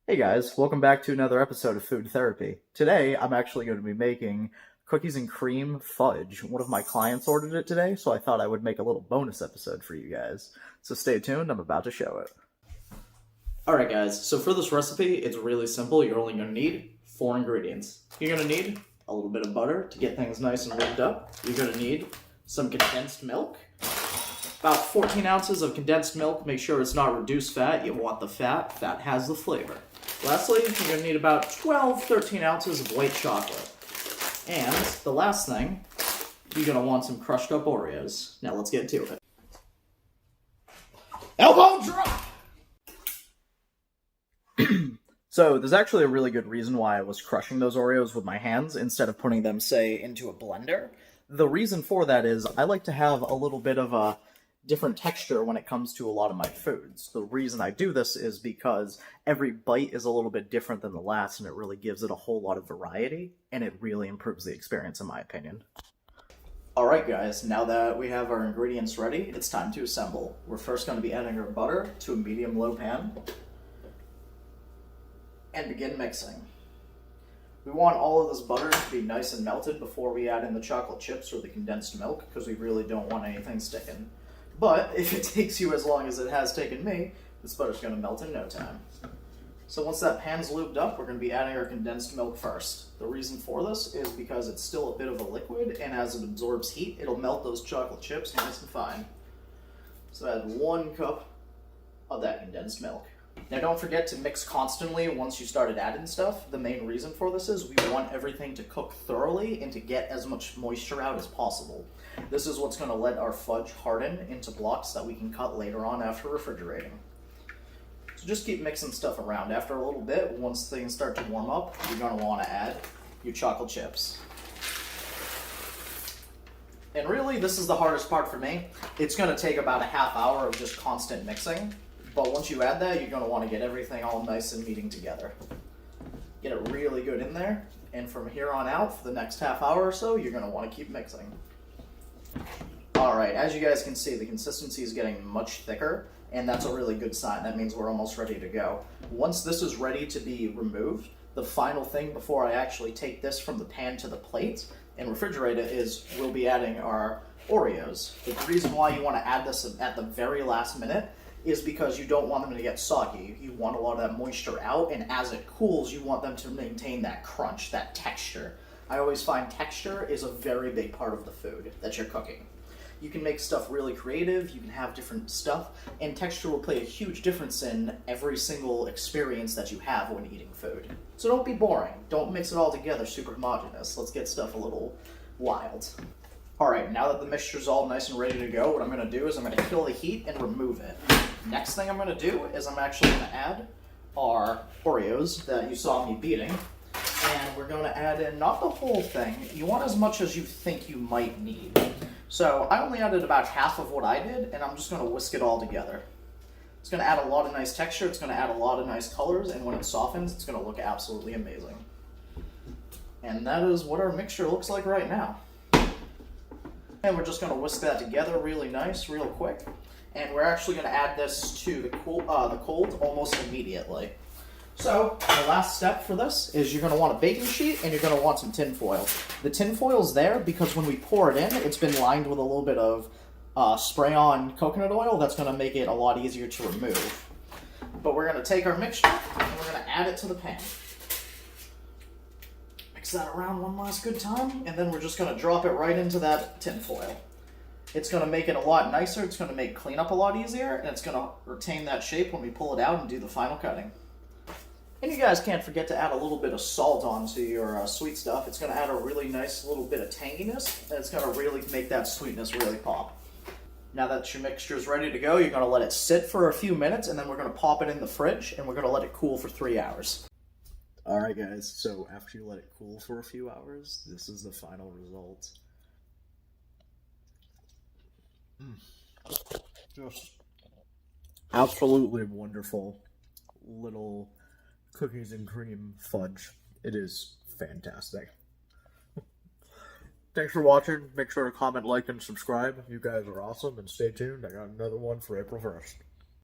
Hey guys, welcome back to another episode of Food Therapy. Today, I'm actually going to be making cookies and cream fudge. One of my clients ordered it today, so I thought I would make a little bonus episode for you guys. So stay tuned, I'm about to show it. Alright guys, so for this recipe, it's really simple. You're only going to need 4 ingredients. You're going to need a little bit of butter to get things nice and whipped up. You're going to need some condensed milk. About 14 ounces of condensed milk. Make sure it's not reduced fat. You want the fat. Fat has the flavor. Lastly, you're going to need about 13 ounces of white chocolate. And the last thing, you're going to want some crushed up Oreos. Now let's get to it. Elbow drop! So there's actually a really good reason why I was crushing those Oreos with my hands instead of putting them, say, into a blender. The reason for that is I like to have a little bit of a different texture when it comes to a lot of my foods. The reason I do this is because every bite is a little bit different than the last, and it really gives it a whole lot of variety, and it really improves the experience in my opinion. Alright guys, now that we have our ingredients ready, it's time to assemble. We're first going to be adding our butter to a medium-low pan, and begin mixing. We want all of this butter to be nice and melted before we add in the chocolate chips or the condensed milk, because we really don't want anything sticking. But if it takes you as long as it has taken me, this butter's going to melt in no time. So once that pan's lubed up, we're going to be adding our condensed milk first. The reason for this is because it's still a bit of a liquid, and as it absorbs heat, it'll melt those chocolate chips nice and fine. So add 1 cup of that condensed milk. Now don't forget to mix constantly once you started adding stuff. The main reason for this is we want everything to cook thoroughly and to get as much moisture out as possible. This is what's going to let our fudge harden into blocks that we can cut later on after refrigerating. So just keep mixing stuff around. After a little bit, once things start to warm up, you're going to want to add your chocolate chips. And really, this is the hardest part for me. It's going to take about a half hour of just constant mixing. But once you add that, you're going to want to get everything all nice and meeting together. Get it really good in there, and from here on out, for the next half hour or so, you're going to want to keep mixing. Alright, as you guys can see, the consistency is getting much thicker, and that's a really good sign. That means we're almost ready to go. Once this is ready to be removed, the final thing before I actually take this from the pan to the plate and refrigerate it is we'll be adding our Oreos. The reason why you want to add this at the very last minute is because you don't want them to get soggy. You want a lot of that moisture out, and as it cools, you want them to maintain that crunch, that texture. I always find texture is a very big part of the food that you're cooking. You can make stuff really creative, you can have different stuff, and texture will play a huge difference in every single experience that you have when eating food. So don't be boring. Don't mix it all together super homogeneous. Let's get stuff a little wild. Alright, now that the mixture's all nice and ready to go, what I'm going to do is I'm going to kill the heat and remove it. Next thing I'm going to do is I'm actually going to add our Oreos that you saw me beating. And we're going to add in, not the whole thing, you want as much as you think you might need. So I only added about half of what I did, and I'm just going to whisk it all together. It's going to add a lot of nice texture, it's going to add a lot of nice colors, and when it softens, it's going to look absolutely amazing. And that is what our mixture looks like right now. And we're just going to whisk that together really nice, real quick. And we're actually going to add this to the cold almost immediately. So, the last step for this is you're going to want a baking sheet and you're going to want some tin foil. The tin foil's there because when we pour it in, it's been lined with a little bit of spray-on coconut oil. That's going to make it a lot easier to remove. But we're going to take our mixture and we're going to add it to the pan. Mix that around one last good time, and then we're just going to drop it right into that tin foil. It's going to make it a lot nicer, it's going to make cleanup a lot easier, and it's going to retain that shape when we pull it out and do the final cutting. And you guys can't forget to add a little bit of salt onto your sweet stuff. It's going to add a really nice little bit of tanginess, and it's going to really make that sweetness really pop. Now that your mixture is ready to go, you're going to let it sit for a few minutes, and then we're going to pop it in the fridge, and we're going to let it cool for 3 hours. Alright guys, so after you let it cool for a few hours, this is the final result. Just absolutely wonderful little cookies and cream fudge. It is fantastic. Thanks for watching. Make sure to comment, like, and subscribe. You guys are awesome, and stay tuned. I got another one for April 1st.